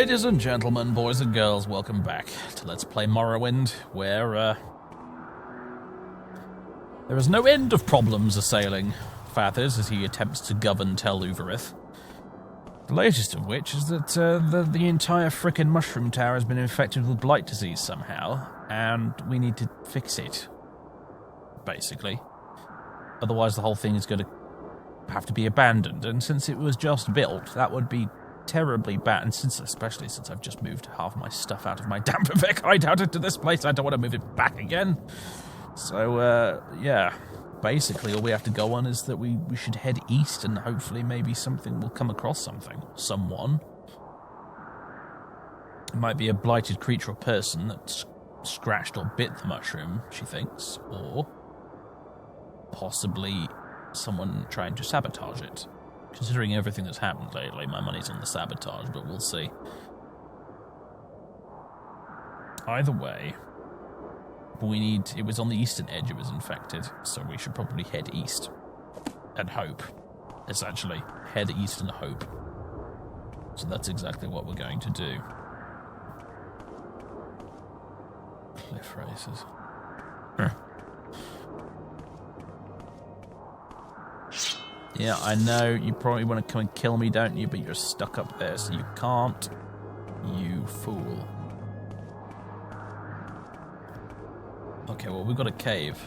Ladies and gentlemen, boys and girls, welcome back to Let's Play Morrowind, where there is no end of problems assailing Fathers as he attempts to govern Tel Uvirith. The latest of which is that the entire frickin' mushroom tower has been infected with blight disease somehow, and we need to fix it, basically. Otherwise the whole thing is going to have to be abandoned, and since it was just built, that would be terribly bad, and especially since I've just moved half my stuff out of my Dampervec hideout into this place, I don't want to move it back again. So, yeah, basically all we have to go on is that we should head east, and hopefully maybe something will come across someone. It might be a blighted creature or person that scratched or bit the mushroom, she thinks, or possibly someone trying to sabotage it. Considering everything that's happened lately, my money's on the sabotage, but we'll see. Either way, it was on the eastern edge it was infected, so we should probably head east. And hope. Essentially, head east and hope. So that's exactly what we're going to do. Cliff races. Yeah, I know, you probably want to come and kill me, don't you? But you're stuck up there, so you can't. You fool. Okay, well, we've got a cave.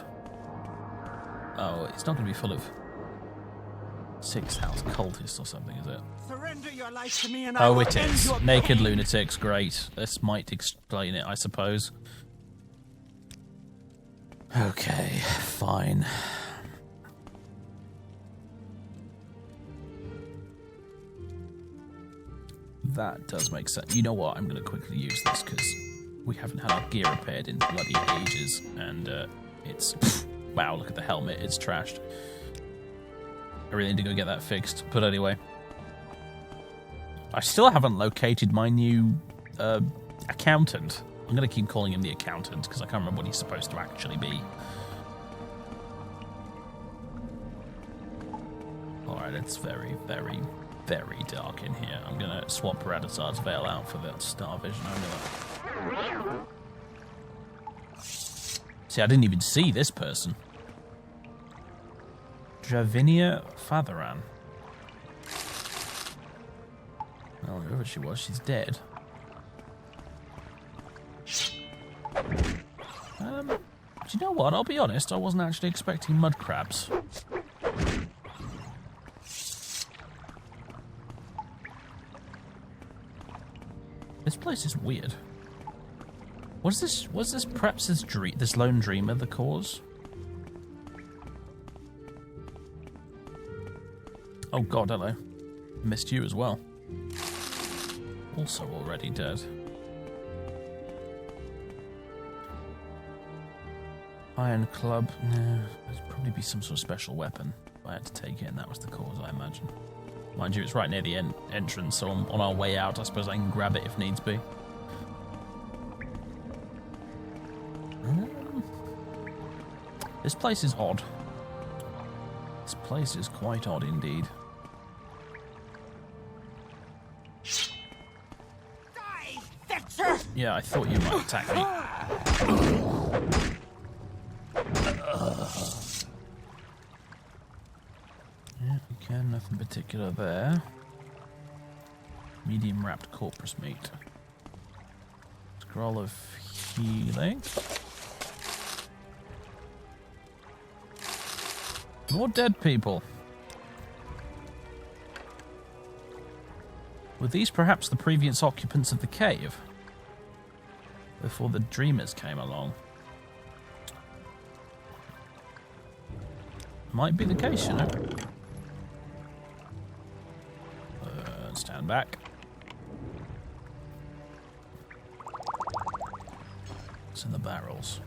Oh, it's not going to be full of 6th-house cultists or something, is it? Surrender your life to me and oh, it is. Naked lunatics, great. This might explain it, I suppose. Okay, fine. That does make sense. You know what? I'm going to quickly use this because we haven't had our gear repaired in bloody ages, and it's wow. Look at the helmet; it's trashed. I really need to go get that fixed. But anyway, I still haven't located my new accountant. I'm going to keep calling him the accountant because I can't remember what he's supposed to actually be. All right, it's very, very, very dark in here. I'm going to swap Radazar's Veil out for that Star Vision. See, I didn't even see this person. Dravinia Faeryn. Oh, whoever she was, she's dead. Do you know what? I'll be honest, I wasn't actually expecting mud crabs. This place is weird. Was this perhaps this lone dreamer the cause? Oh god, hello. Missed you as well. Also already dead. Iron club. No, there'd probably be some sort of special weapon. If I had to take it, and that was the cause, I imagine. Mind you, it's right near the entrance, so on our way out, I suppose I can grab it if needs be. This place is odd. This place is quite odd indeed. Die, Fetcher! Yeah, I thought you might attack me. Yeah, okay, nothing particular there. Medium wrapped corpus meat. Scroll of healing. More dead people. Were these perhaps the previous occupants of the cave? Before the dreamers came along? Might be the case, you know. Stand back. What's in the barrels?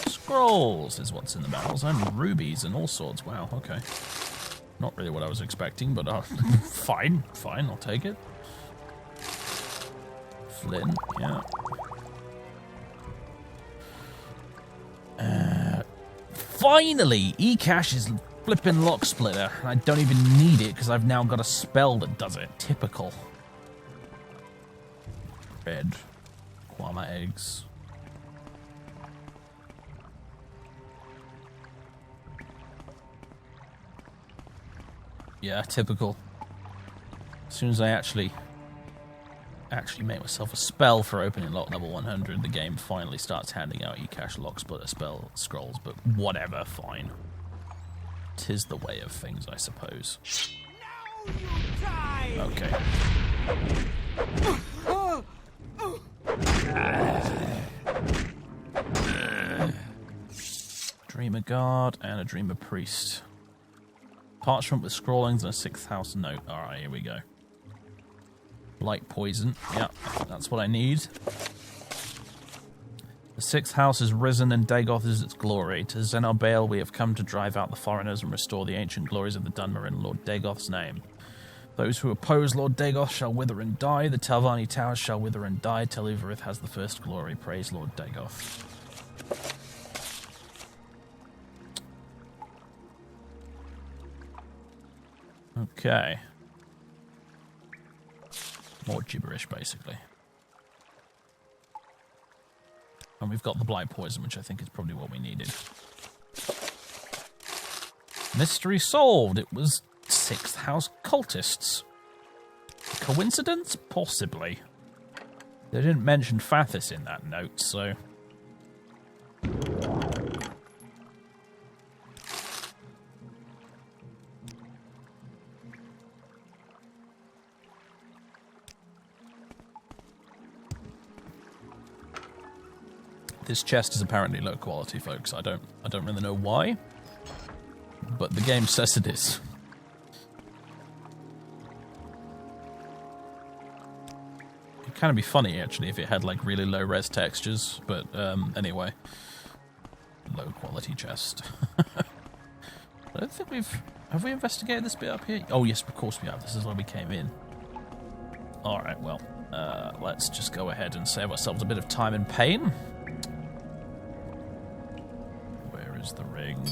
Scrolls is what's in the barrels, and rubies and all sorts. Wow, okay. Not really what I was expecting, but fine, I'll take it. Flint, yeah. Finally, E-Cache is flipping lock splitter. I don't even need it because I've now got a spell that does it. Typical. Red. Koala eggs. Yeah, typical. As soon as I actually make myself a spell for opening lock level 100, the game finally starts handing out e-cache lock splitter spell scrolls, but whatever, fine. 'Tis the way of things, I suppose. Now you die! Okay. Dreamer Guard and a Dreamer Priest. Parchment with scrawlings and a 6th house note. Alright, here we go. Light poison. Yeah, that's what I need. The 6th house is risen and Dagoth is its glory. To Zenobale we have come to drive out the foreigners and restore the ancient glories of the Dunmer in Lord Dagoth's name. Those who oppose Lord Dagoth shall wither and die. The Telvanni towers shall wither and die till Uvirith has the first glory. Praise Lord Dagoth. Okay. More gibberish, basically. And we've got the blight poison, which I think is probably what we needed. Mystery solved. It was 6th house cultists. Coincidence? Possibly. They didn't mention Fathis in that note, so... This chest is apparently low quality, folks. I don't really know why, but the game says it is. It'd kind of be funny actually if it had like really low res textures, but anyway, low quality chest. I don't think have we investigated this bit up here? Oh yes, of course we have. This is where we came in. All right, well, let's just go ahead and save ourselves a bit of time and pain. The ring.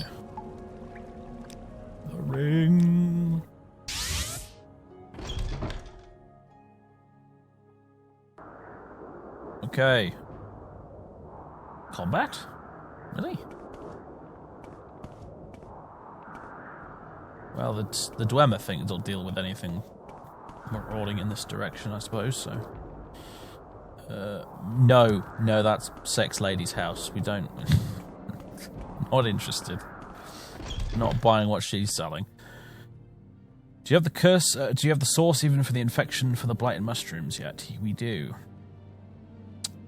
The ring. Okay. Combat? Really? Well, the Dwemer thing will deal with anything marauding in this direction, I suppose, so... No, that's Sex Lady's house. We don't... Not interested. Not buying what she's selling. Do you have the curse? Do you have the source even for the infection for the blighted mushrooms yet? We do.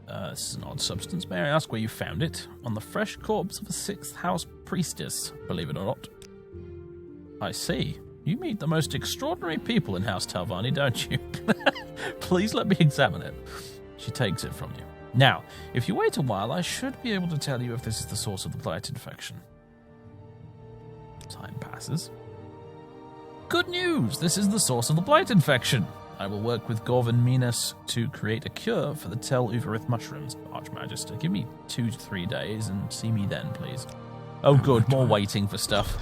This is an odd substance. May I ask where you found it? On the fresh corpse of a 6th house priestess, believe it or not. I see. You meet the most extraordinary people in House Telvanni, don't you? Please let me examine it. She takes it from you. Now, if you wait a while, I should be able to tell you if this is the source of the blight infection. Time passes. Good news! This is the source of the blight infection. I will work with Gorvan Minas to create a cure for the Tel Uvirith mushrooms. Archmagister, give me 2 to 3 days and see me then, please. Oh good, more waiting for stuff.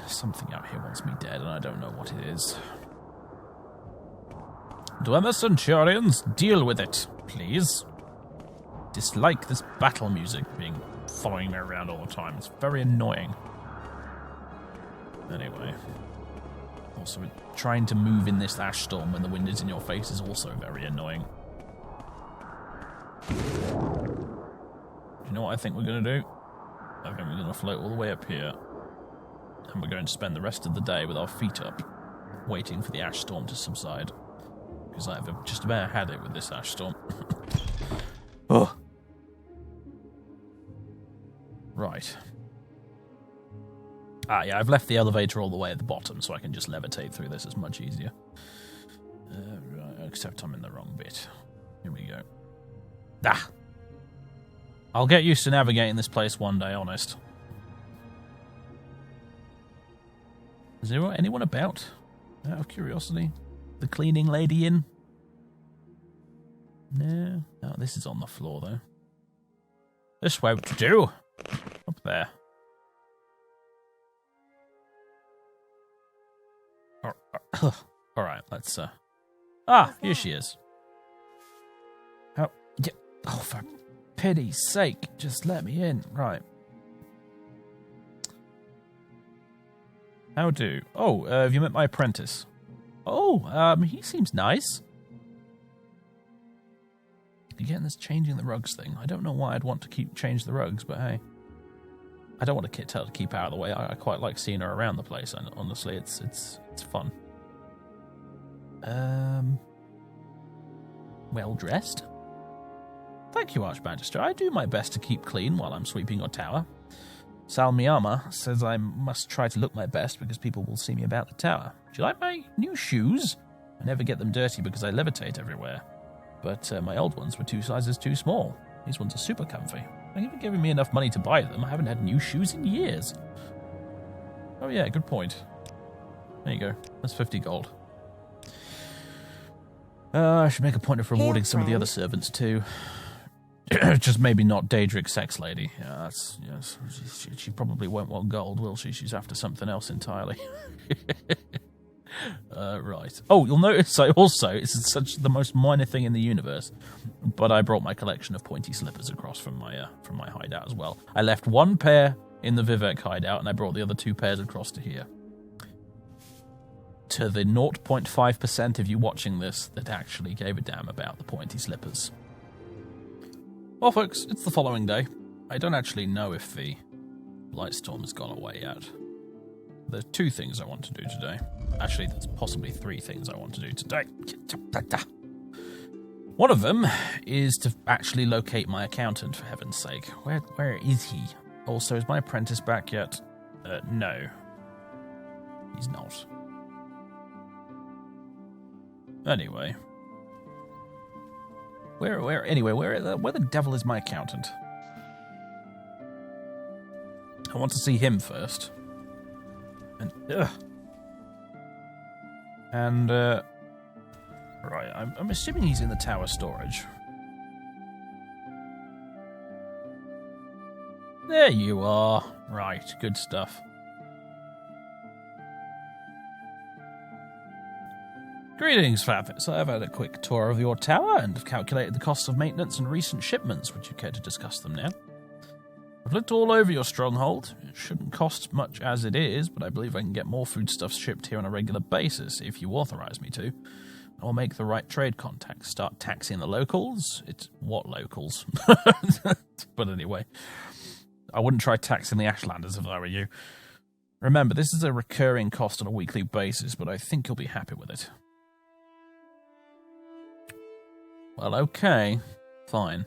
Something out here wants me dead and I don't know what it is. Dwemer Centurions, deal with it, please. Dislike this battle music being following me around all the time. It's very annoying. Anyway. Also, trying to move in this ash storm when the wind is in your face is also very annoying. Do you know what I think we're going to do? I think we're going to float all the way up here. And we're going to spend the rest of the day with our feet up, waiting for the ash storm to subside. Because I've just about had it with this ash storm. Oh. Right. Ah, yeah, I've left the elevator all the way at the bottom, so I can just levitate through this. It's much easier. Right, except I'm in the wrong bit. Here we go. Ah! I'll get used to navigating this place one day, honest. Is there anyone about? Out of curiosity? The cleaning lady in? No. Oh, this is on the floor, though. This way to do. Up there. Alright, let's Ah, here she is. Oh, yeah. Oh, for pity's sake, just let me in. Right. How do? Oh, have you met my apprentice? Oh, he seems nice. Again, this changing the rugs thing. I don't know why I'd want to change the rugs, but hey. I don't want to tell her to keep out of the way. I quite like seeing her around the place, and honestly, it's fun. Well dressed. Thank you, Archmagister. I do my best to keep clean while I'm sweeping your tower. Salmiama says I must try to look my best because people will see me about the tower. Do you like my new shoes? I never get them dirty because I levitate everywhere. But my old ones were 2 sizes too small. These ones are super comfy. They've even given me enough money to buy them. I haven't had new shoes in years. Oh yeah, good point. There you go. That's 50 gold. I should make a point of rewarding some of the other servants too. Just maybe not Daedric Sex Lady. Yeah, yes. She probably won't want gold, will she? She's after something else entirely. Right. Oh, you'll notice it's such the most minor thing in the universe, but I brought my collection of pointy slippers across from my hideout as well. I left 1 pair in the Vivek hideout, and I brought the other 2 pairs across to here. To the 0.5% of you watching this that actually gave a damn about the pointy slippers. Well, folks, it's the following day. I don't actually know if the Blightstorm has gone away yet. There's 2 things I want to do today. Actually, there's possibly 3 things I want to do today. One of them is to actually locate my accountant, for heaven's sake. Where is he? Also, is my apprentice back yet? No. He's not. Anyway. Where the devil is my accountant? I want to see him first. Right, I'm assuming he's in the tower storage. There you are. Right, good stuff. Greetings, Fathers. I've had a quick tour of your tower and have calculated the costs of maintenance and recent shipments. Would you care to discuss them now? I've looked all over your stronghold. It shouldn't cost much as it is, but I believe I can get more foodstuffs shipped here on a regular basis if you authorize me to. I'll make the right trade contacts. Start taxing the locals. It's what locals? But anyway, I wouldn't try taxing the Ashlanders if I were you. Remember, this is a recurring cost on a weekly basis, but I think you'll be happy with it. Well, okay. Fine.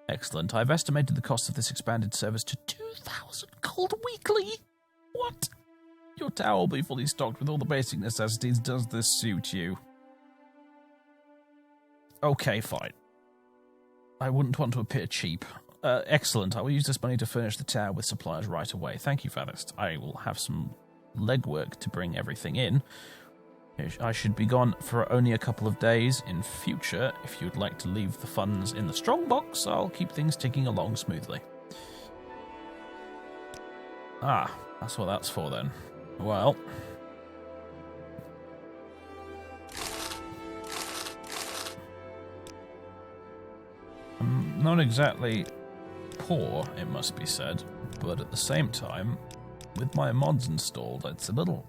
Excellent. I've estimated the cost of this expanded service to 2,000 gold weekly. What? Your tower will be fully stocked with all the basic necessities. Does this suit you? Okay, fine. I wouldn't want to appear cheap. Excellent. I will use this money to furnish the tower with supplies right away. Thank you, Fathist. I will have some legwork to bring everything in. I should be gone for only a couple of days in future. If you'd like to leave the funds in the strongbox, I'll keep things ticking along smoothly. Ah, that's what that's for then. Well, I'm not exactly poor, it must be said, but at the same time, with my mods installed, it's a little...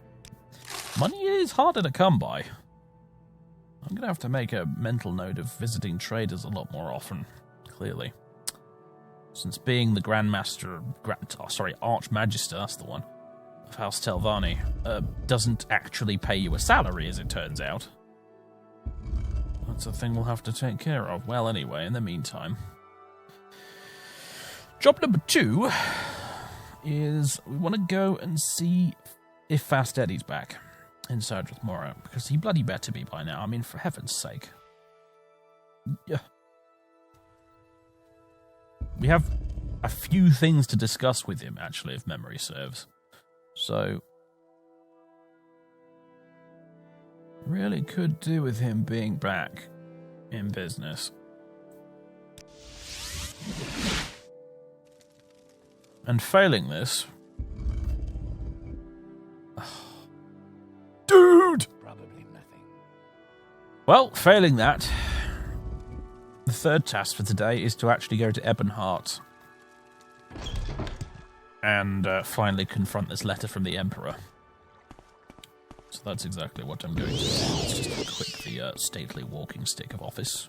Money is harder to come by. I'm going to have to make a mental note of visiting traders a lot more often, clearly. Since being the Archmagister, that's the one, of House Telvanni, doesn't actually pay you a salary, as it turns out. That's a thing we'll have to take care of. Well, anyway, in the meantime. Job number 2 is we want to go and see if Fast Eddie's back inside with Morrow, because he bloody better be by now. I mean, for heaven's sake. Yeah. We have a few things to discuss with him, actually, if memory serves. So, really could do with him being back in business. And failing this... Dude! Probably nothing. Well, failing that, the third task for today is to actually go to Ebonheart and finally confront this letter from the Emperor. So that's exactly what I'm going to do. Let's just click the stately walking stick of office.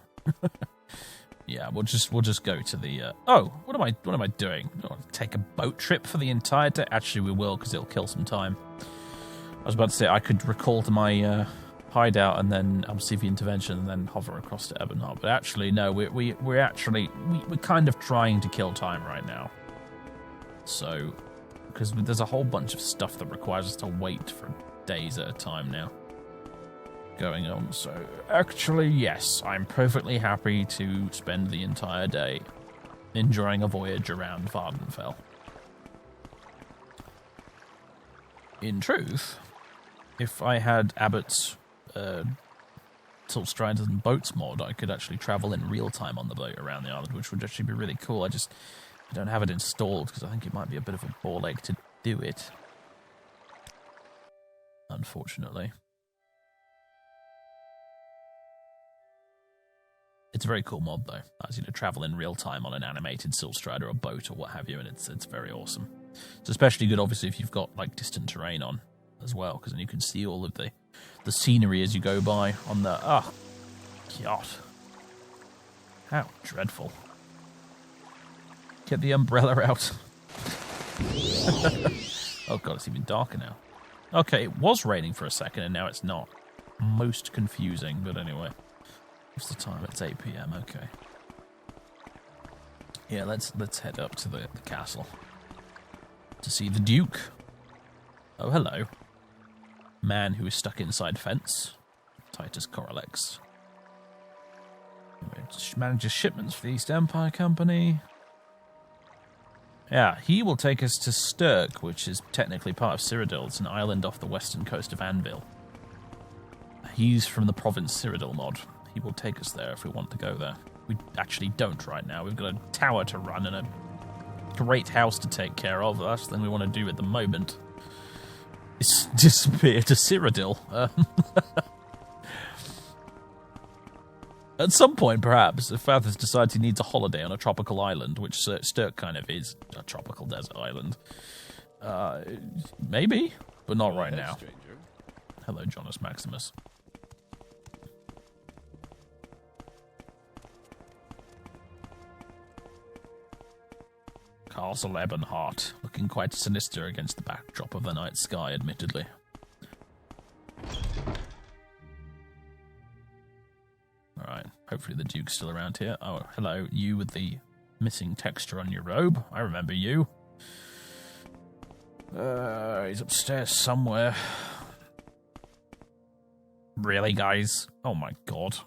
Yeah, we'll just go to the. Oh, what am I doing? Oh, take a boat trip for the entire day? Actually, we will, because it'll kill some time. I was about to say I could recall to my hideout and then receive the intervention and then hover across to Ebonheart, but actually no, we're kind of trying to kill time right now. So, because there's a whole bunch of stuff that requires us to wait for days at a time now going on. So, actually, yes, I'm perfectly happy to spend the entire day enjoying a voyage around Vardenfell. In truth, if I had Abbott's Salt Striders and Boats mod, I could actually travel in real time on the boat around the island, which would actually be really cool. I don't have it installed because I think it might be a bit of a ball ache to do it, unfortunately. It's a very cool mod, though. Allows you to travel in real time on an animated Salt Strider or boat or what have you, and it's very awesome. It's especially good, obviously, if you've got like distant terrain on as well, because then you can see all of the scenery as you go by on the... Oh, God. How dreadful. Get the umbrella out. Oh, God, it's even darker now. Okay, it was raining for a second, and now it's not. Most confusing, but anyway. What's the time? It's 8 PM, okay. Yeah, let's head up to the castle to see the Duke. Oh, hello. Man who is stuck inside fence. Titus Coralex. Manages shipments for the East Empire Company. Yeah, he will take us to Stirk, which is technically part of Cyrodiil. It's an island off the western coast of Anvil. He's from the province Cyrodiil mod. He will take us there if we want to go there. We actually don't right now. We've got a tower to run and a great house to take care of. That's the thing we want to do at the moment. Is disappear to Cyrodiil. At some point, perhaps, if Fathers decides he needs a holiday on a tropical island, which Stirk kind of is, a tropical desert island. Maybe, but not right now. Stranger. Hello, Jonas Maximus. Castle Ebonheart, looking quite sinister against the backdrop of the night sky, admittedly. Alright, hopefully the Duke's still around here. Oh, hello, you with the missing texture on your robe. I remember you. He's upstairs somewhere. Really, guys? Oh my god.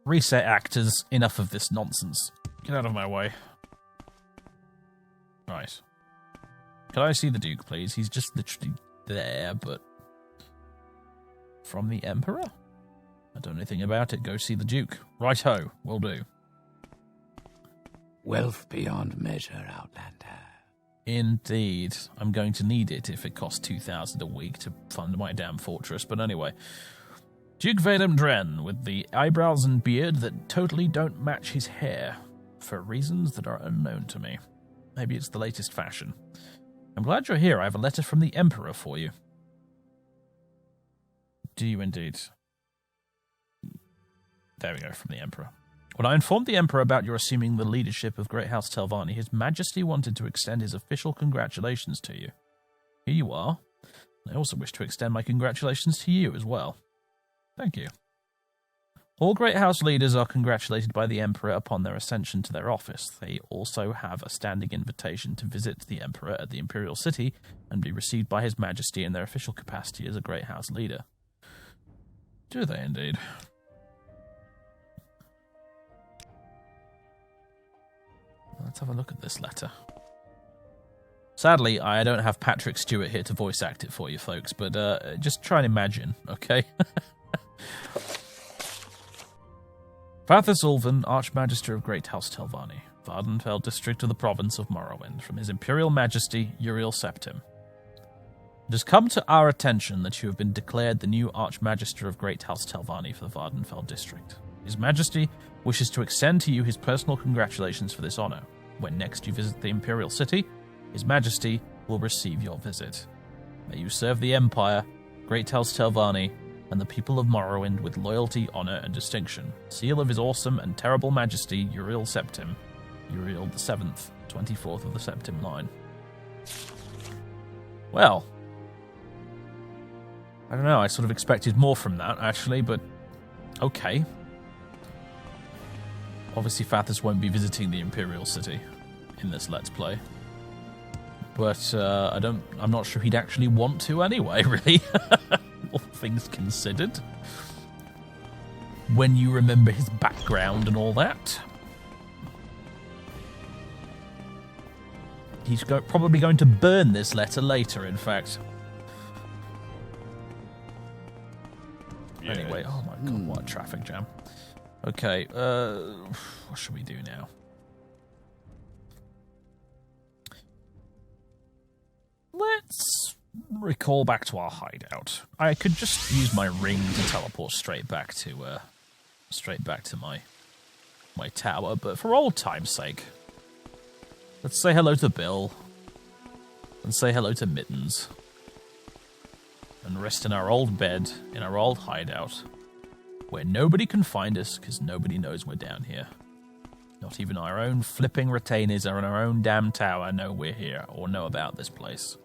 Reset actors, enough of this nonsense. Get out of my way. Right. Can I see the Duke, please? He's just literally there, but... From the Emperor? I don't know anything about it. Go see the Duke. Right-ho. Will do. Wealth beyond measure, Outlander. Indeed. I'm going to need it if it costs 2,000 a week to fund my damn fortress. But anyway. Duke Vadem Dren, with the eyebrows and beard that totally don't match his hair, for reasons that are unknown to me. Maybe it's the latest fashion. I'm glad you're here. I have a letter from the Emperor for you. Do you indeed? There we go, from the Emperor. When I informed the Emperor about your assuming the leadership of Great House Telvanni, His Majesty wanted to extend his official congratulations to you. Here you are. I also wish to extend my congratulations to you as well. Thank you. All Great House leaders are congratulated by the Emperor upon their ascension to their office. They also have a standing invitation to visit the Emperor at the Imperial City and be received by His Majesty in their official capacity as a Great House leader. Do they indeed? Let's have a look at this letter. Sadly, I don't have Patrick Stewart here to voice act it for you folks, but just try and imagine, okay? Fathers Ulven, Archmagister of Great House Telvanni, Vardenfell district of the province of Morrowind, from His Imperial Majesty, Uriel Septim. It has come to our attention that you have been declared the new Archmagister of Great House Telvanni for the Vardenfell district. His Majesty wishes to extend to you his personal congratulations for this honour. When next you visit the Imperial City, His Majesty will receive your visit. May you serve the Empire, Great House Telvanni, and the people of Morrowind with loyalty, honour, and distinction. Seal of His awesome and terrible Majesty, Uriel Septim. Uriel the 7th, 24th of the Septim line. Well, I don't know, I sort of expected more from that, actually, but okay. Obviously, Fathers won't be visiting the Imperial City in this Let's Play. But I'm not sure he'd actually want to anyway, really. All things considered. When you remember his background and all that. He's probably going to burn this letter later, in fact. Yes. Anyway, oh my god, what a traffic jam. Okay, what should we do now? Let's recall back to our hideout. I could just use my ring to teleport straight back to my tower, but for old time's sake, let's say hello to Bill, and say hello to Mittens, and rest in our old bed, in our old hideout, where nobody can find us, because nobody knows we're down here. Not even our own flipping retainers or in our own damn tower know we're here, or know about this place.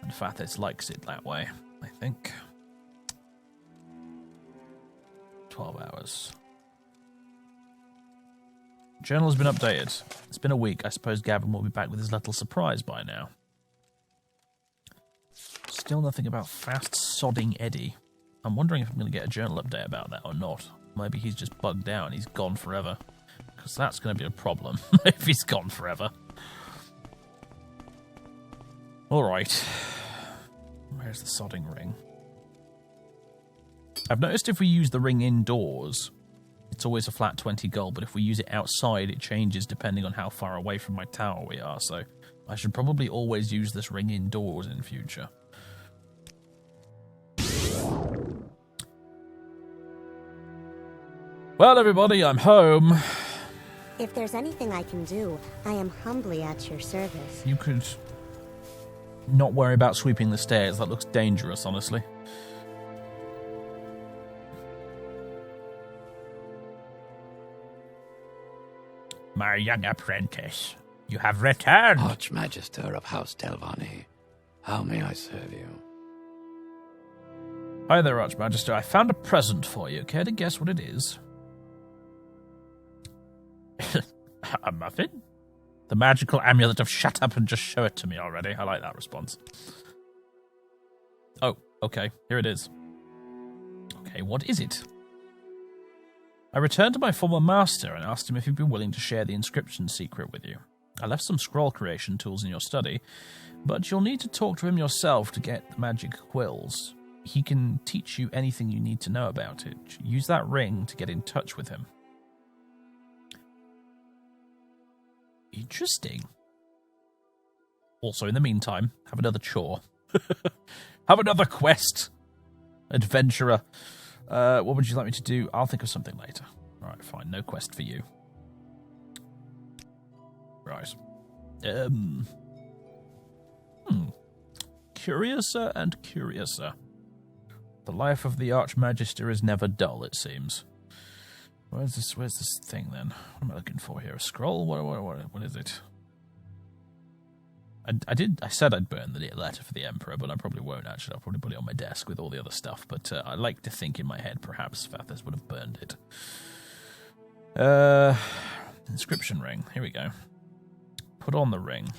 And Fathis likes it that way, I think. 12 hours. Journal has been updated. It's been a week. I suppose Gavin will be back with his little surprise by now. Still nothing about fast sodding Eddie. I'm wondering if I'm going to get a journal update about that or not. Maybe he's just bugged out and he's gone forever. Because that's going to be a problem if he's gone forever. Alright. Where's the sodding ring? I've noticed if we use the ring indoors, it's always a flat 20 gold, but if we use it outside, it changes depending on how far away from my tower we are, so I should probably always use this ring indoors in future. Well, everybody, I'm home. If there's anything I can do, I am humbly at your service. You could not worry about sweeping the stairs. That looks dangerous, honestly. My young apprentice, you have returned. Archmagister of House Telvanni, how may I serve you? Hi there, Archmagister. I found a present for you. Care to guess what it is? A muffin? The magical amulet of shut up and just show it to me already. I like that response. Oh, okay. Here it is. Okay, what is it? I returned to my former master and asked him if he'd be willing to share the inscription secret with you. I left some scroll creation tools in your study, but you'll need to talk to him yourself to get the magic quills. He can teach you anything you need to know about it. Use that ring to get in touch with him. Interesting. Also, in the meantime, have another chore. Have another quest. Adventurer. What would you like me to do? I'll think of something later. Alright, fine. No quest for you. Right. Curiouser and curiouser. The life of the Archmagister is never dull, it seems. Where's this thing, then? What am I looking for here? A scroll? What is it? I said I'd burn the letter for the Emperor, but I probably won't, actually. I'll probably put it on my desk with all the other stuff, but I like to think in my head perhaps Fathis would have burned it. Inscription ring. Here we go. Put on the ring.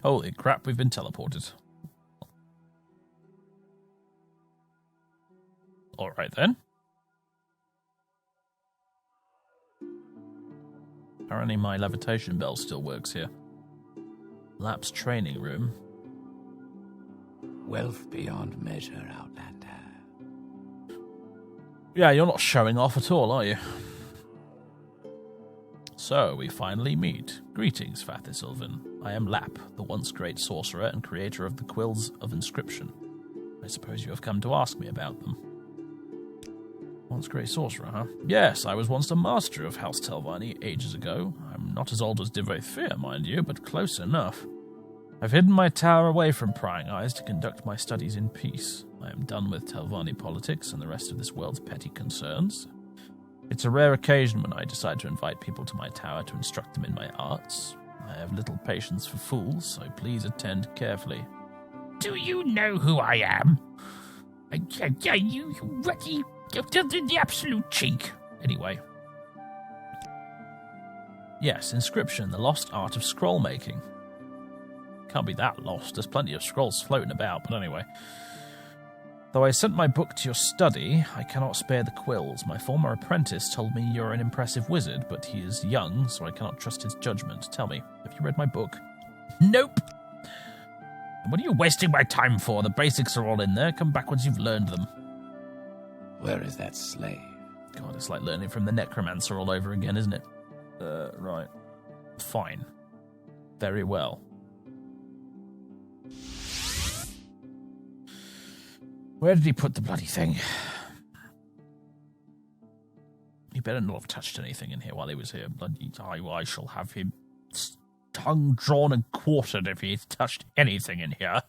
Holy crap, we've been teleported. Alright then. Apparently my levitation bell still works here. Lab's training room. Wealth beyond measure, Outlander. Yeah, you're not showing off at all, are you? So, we finally meet. Greetings, Fathis Sylvan. I am Lap, the once great sorcerer and creator of the Quills of Inscription. I suppose you have come to ask me about them. Once great sorcerer, huh? Yes, I was once a master of House Telvanni ages ago. I'm not as old as Fear, mind you, but close enough. I've hidden my tower away from prying eyes to conduct my studies in peace. I am done with Telvanni politics and the rest of this world's petty concerns. It's a rare occasion when I decide to invite people to my tower to instruct them in my arts. I have little patience for fools, so please attend carefully. Do you know who I am? You rookie, the absolute cheek. Anyway. Yes, Inscription, the lost art of scroll making. Can't be that lost, there's plenty of scrolls floating about, but anyway. Though I sent my book to your study, I cannot spare the quills. My former apprentice told me you're an impressive wizard, but he is young, so I cannot trust his judgment. Tell me, have you read my book? Nope. What are you wasting my time for? The basics are all in there. Come back once you've learned them. Where is that slave? God, it's like learning from the necromancer all over again, isn't it? Right. Fine. Very well. Where did he put the bloody thing? He better not have touched anything in here while he was here. Bloody, I shall have him tongue drawn and quartered if he's touched anything in here.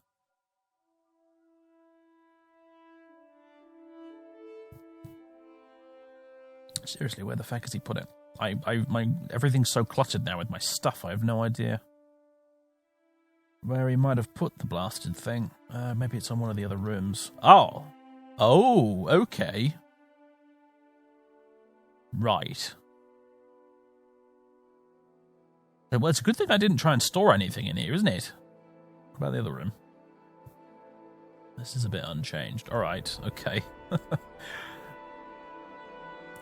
Seriously, where the fuck has he put it? Everything's so cluttered now with my stuff, I have no idea where he might have put the blasted thing. Maybe it's on one of the other rooms. Oh, okay. Right. Well, it's a good thing I didn't try and store anything in here, isn't it? What about the other room? This is a bit unchanged. Alright, okay.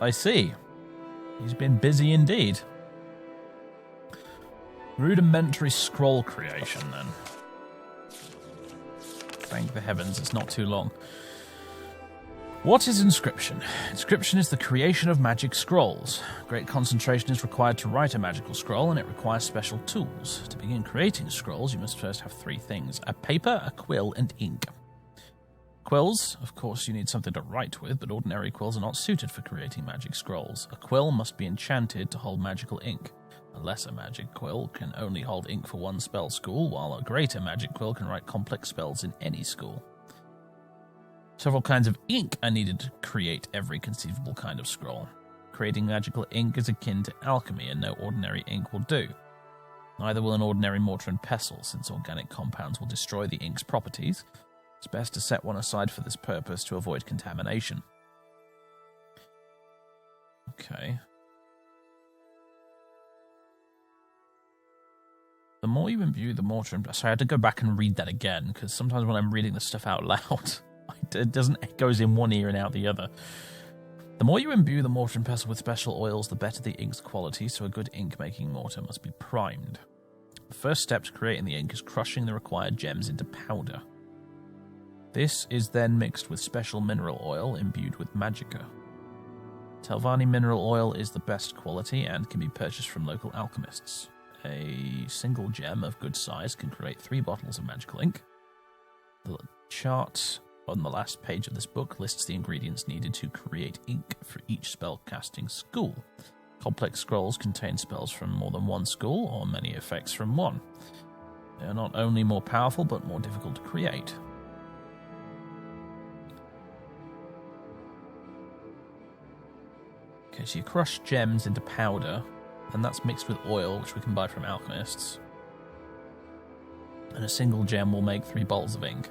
I see. He's been busy indeed. Rudimentary scroll creation, then. Thank the heavens, it's not too long. What is Inscription? Inscription is the creation of magic scrolls. Great concentration is required to write a magical scroll, and it requires special tools. To begin creating scrolls, you must first have three things: a paper, a quill, and ink. Quills, of course, you need something to write with, but ordinary quills are not suited for creating magic scrolls. A quill must be enchanted to hold magical ink. A lesser magic quill can only hold ink for one spell school, while a greater magic quill can write complex spells in any school. Several kinds of ink are needed to create every conceivable kind of scroll. Creating magical ink is akin to alchemy, and no ordinary ink will do. Neither will an ordinary mortar and pestle, since organic compounds will destroy the ink's properties. It's best to set one aside for this purpose to avoid contamination. Okay. The more you imbue the mortar and... Sorry, I had to go back and read that again, because sometimes when I'm reading the stuff out loud, it goes in one ear and out the other. The more you imbue the mortar and pestle with special oils, the better the ink's quality, so a good ink-making mortar must be primed. The first step to creating the ink is crushing the required gems into powder. This is then mixed with special mineral oil imbued with magicka. Telvanni mineral oil is the best quality and can be purchased from local alchemists. A single gem of good size can create 3 bottles of magical ink. The chart on the last page of this book lists the ingredients needed to create ink for each spellcasting school. Complex scrolls contain spells from more than one school, or many effects from one. They are not only more powerful, but more difficult to create. Okay, so you crush gems into powder, and that's mixed with oil, which we can buy from alchemists. And a single gem will make 3 bottles of ink.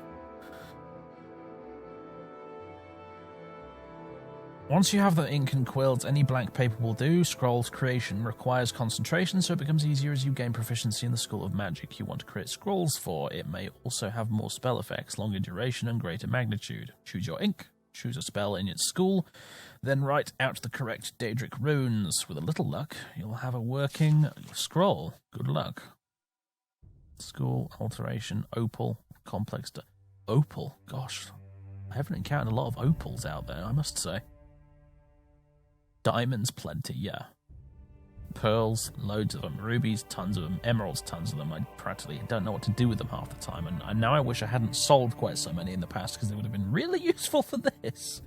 Once you have the ink and quills, any blank paper will do. Scrolls creation requires concentration, so it becomes easier as you gain proficiency in the school of magic you want to create scrolls for. It may also have more spell effects, longer duration, and greater magnitude. Choose your ink, choose a spell in its school, then write out the correct Daedric runes. With a little luck, you'll have a working scroll. Good luck. School, alteration, opal, complex... Opal? Gosh, I haven't encountered a lot of opals out there, I must say. Diamonds plenty, yeah. pearls, loads of them. Rubies, tons of them. Emeralds, tons of them. I practically don't know what to do with them half the time. And now I wish I hadn't sold quite so many in the past, because they would have been really useful for this.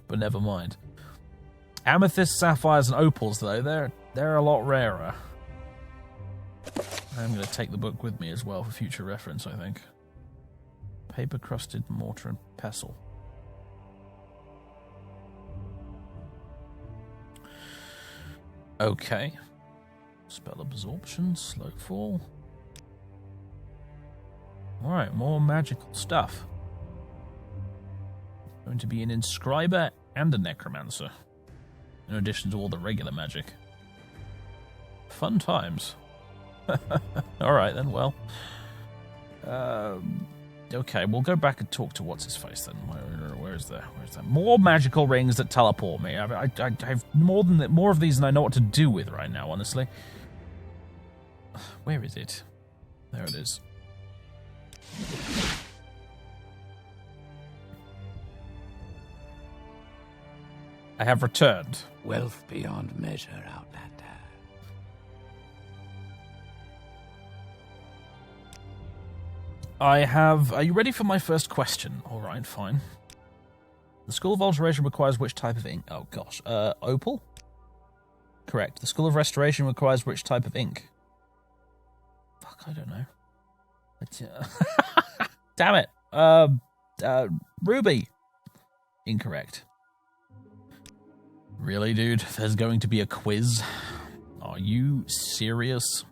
But never mind. Amethysts, sapphires, and opals, though, they're a lot rarer. I'm going to take the book with me as well for future reference, I think. Paper-crusted mortar and pestle. Okay. Spell absorption, slow fall. Alright, more magical stuff. Going to be an inscriber and a necromancer, in addition to all the regular magic. Fun times. Alright then, well. Okay, we'll go back and talk to what's-his-face then. Where is that? More magical rings that teleport me. I have more of these than I know what to do with right now, honestly. Where is it? There it is. I have returned. Wealth beyond measure, Outlander. I have... Are you ready for my first question? Alright, fine. The School of Alteration requires which type of ink? Oh, gosh. Opal? Correct. The School of Restoration requires which type of ink? Fuck, I don't know. It's, damn it. Ruby. Incorrect. Really, dude? There's going to be a quiz? Are you serious?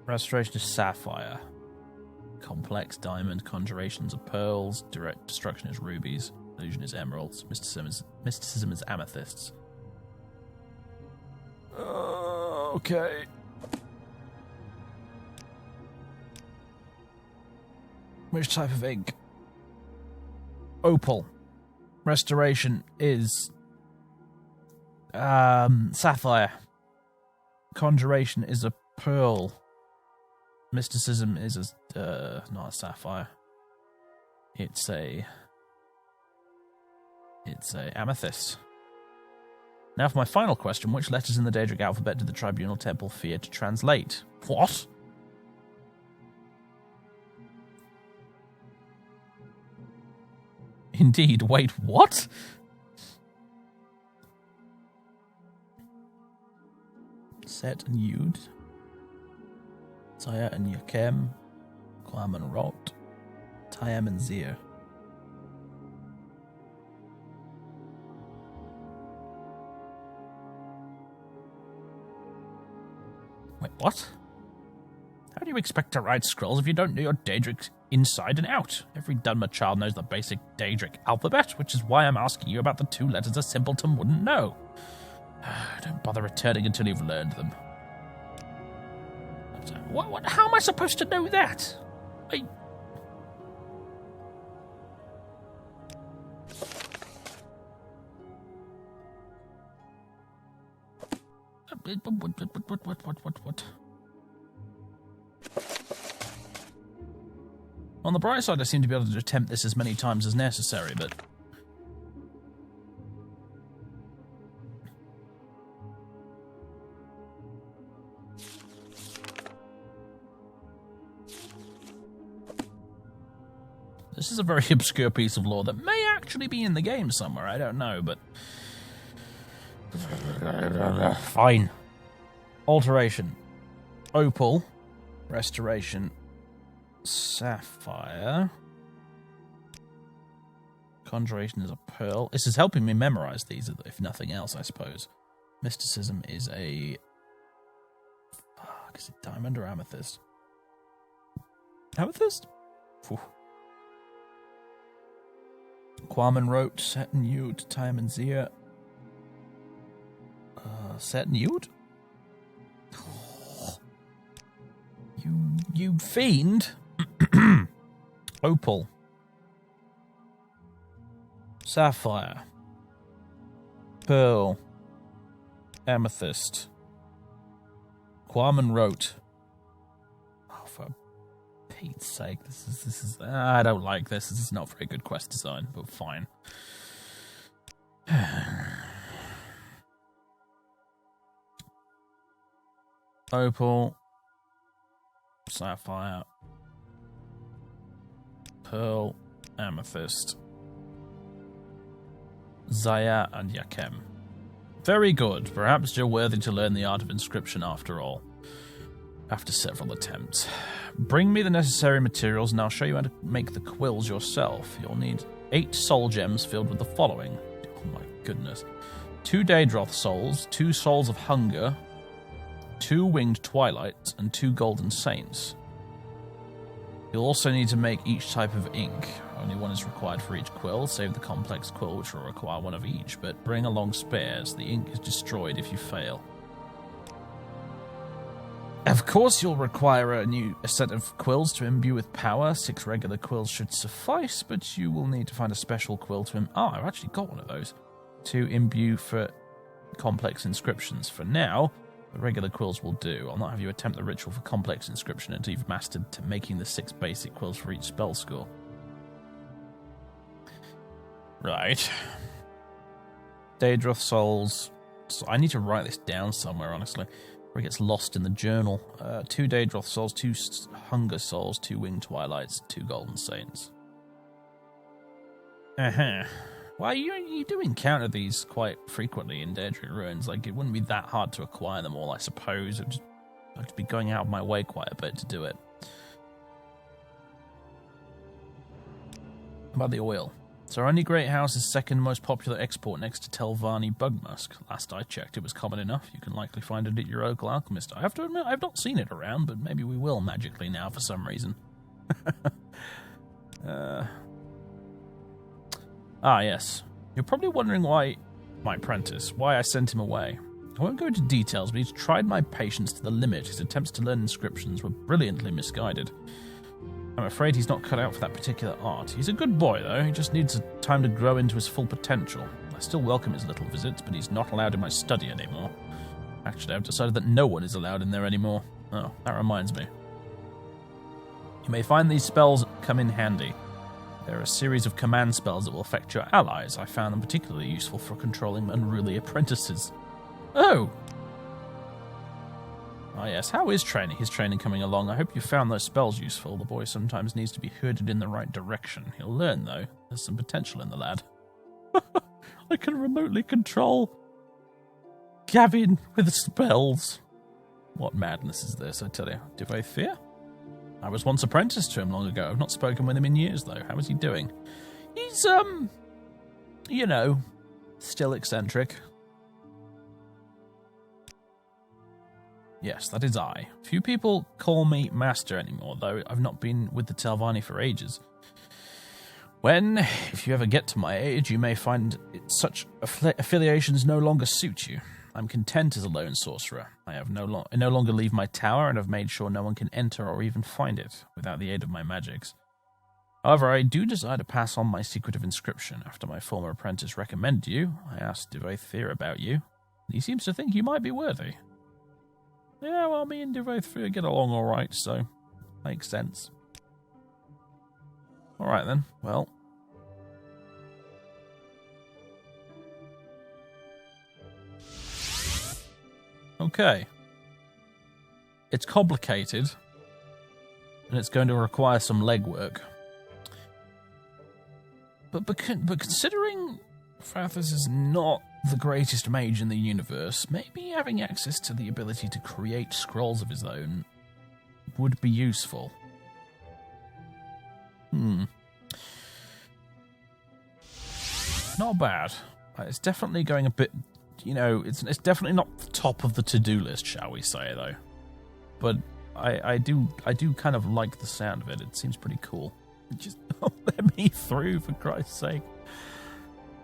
Restoration is sapphire. Complex diamond. Conjurations of pearls. Direct destruction is rubies. Illusion is emeralds. Mysticism is amethysts. Okay. Which type of ink? Opal. Restoration is sapphire. Conjuration is a pearl. Mysticism is not a sapphire. It's a amethyst. Now for my final question, which letters in the Daedric alphabet did the Tribunal Temple fear to translate? What? Indeed, wait, what? Set and Yud. Taya and Yakem. Quam and Rot. Tayam and Zir. Wait, what? How do you expect to write scrolls if you don't know your Daedric inside and out? Every Dunmer child knows the basic Daedric alphabet, which is why I'm asking you about the two letters a simpleton wouldn't know. Don't bother returning until you've learned them. What? How am I supposed to know that? What? On the bright side, I seem to be able to attempt this as many times as necessary, but... This is a very obscure piece of lore that may actually be in the game somewhere, I don't know, but... Fine. Alteration. Opal. Restoration. Sapphire. Conjuration is a pearl. This is helping me memorize these, if nothing else, I suppose. Mysticism is a... Fuck, is it diamond or amethyst? Amethyst? Phew. Quam wrote, Set and Yud, Time and Zir. Set and Yud? You fiend. Opal. Sapphire. Pearl. Amethyst. Quam wrote. Oh, for Pete's sake, this is I don't like this. This is not very good quest design, but fine. Opal, sapphire, pearl, amethyst, Zaya, and Yakem. Very good. Perhaps you're worthy to learn the art of inscription after all. After several attempts. Bring me the necessary materials and I'll show you how to make the quills yourself. You'll need 8 soul gems filled with the following. Oh my goodness. 2 Daedroth souls, 2 souls of hunger, 2 winged twilights, and 2 golden saints. You'll also need to make each type of ink. Only one is required for each quill, save the complex quill, which will require one of each, but bring along spares. The ink is destroyed if you fail. Of course, you'll require a set of quills to imbue with power. 6 regular quills should suffice, but you will need to find a special quill to I've actually got one of those. To imbue for complex inscriptions. For now, the regular quills will do. I'll not have you attempt the ritual for complex inscription until you've mastered making the 6 basic quills for each spell score. Right. Daedroth souls. So I need to write this down somewhere, honestly. Or it gets lost in the journal. 2 Daedroth souls, 2 hunger souls, 2 winged twilights, 2 golden saints. Well, you do encounter these quite frequently in Daedric Ruins. Like, it wouldn't be that hard to acquire them all, I suppose. I'd be going out of my way quite a bit to do it. How about the oil? Sarani Great House's second most popular export next to Telvanni Bug Musk. Last I checked, it was common enough. You can likely find it at your local alchemist. I have to admit, I've not seen it around, but maybe we will magically now for some reason. Yes. You're probably wondering why my apprentice, why I sent him away. I won't go into details, but he's tried my patience to the limit. His attempts to learn inscriptions were brilliantly misguided. I'm afraid he's not cut out for that particular art. He's a good boy, though. He just needs time to grow into his full potential. I still welcome his little visits, but he's not allowed in my study anymore. Actually, I've decided that no one is allowed in there anymore. Oh, that reminds me. You may find these spells come in handy. There are a series of command spells that will affect your allies. I found them particularly useful for controlling unruly apprentices. Oh! Ah, yes. How is his training coming along? I hope you found those spells useful. The boy sometimes needs to be herded in the right direction. He'll learn, though. There's some potential in the lad. I can remotely control Gavin with spells. What madness is this, I tell you? Uvirith? I was once apprenticed to him long ago. I've not spoken with him in years, though. How is he doing? He's, still eccentric. Yes, that is I. Few people call me Master anymore, though I've not been with the Telvanni for ages. When, if you ever get to my age, you may find such affiliations no longer suit you. I'm content as a lone sorcerer. I no longer leave my tower and have made sure no one can enter or even find it without the aid of my magics. However, I do desire to pass on my secret of inscription. After my former apprentice recommended you, I asked Uvirith about you. He seems to think you might be worthy. Yeah, well, me and Uvirith get along all right, so makes sense. All right then. Well. Okay. It's complicated, and it's going to require some legwork. But considering Fathers is not the greatest mage in the universe, maybe having access to the ability to create scrolls of his own would be useful. Not bad. It's definitely going a bit... it's definitely not the top of the to-do list, shall we say, though. But I do kind of like the sound of it. It seems pretty cool. Just let me through, for Christ's sake.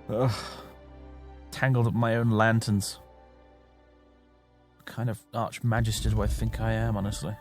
Ugh. Tangled up my own lanterns. What kind of archmagister do I think I am, honestly?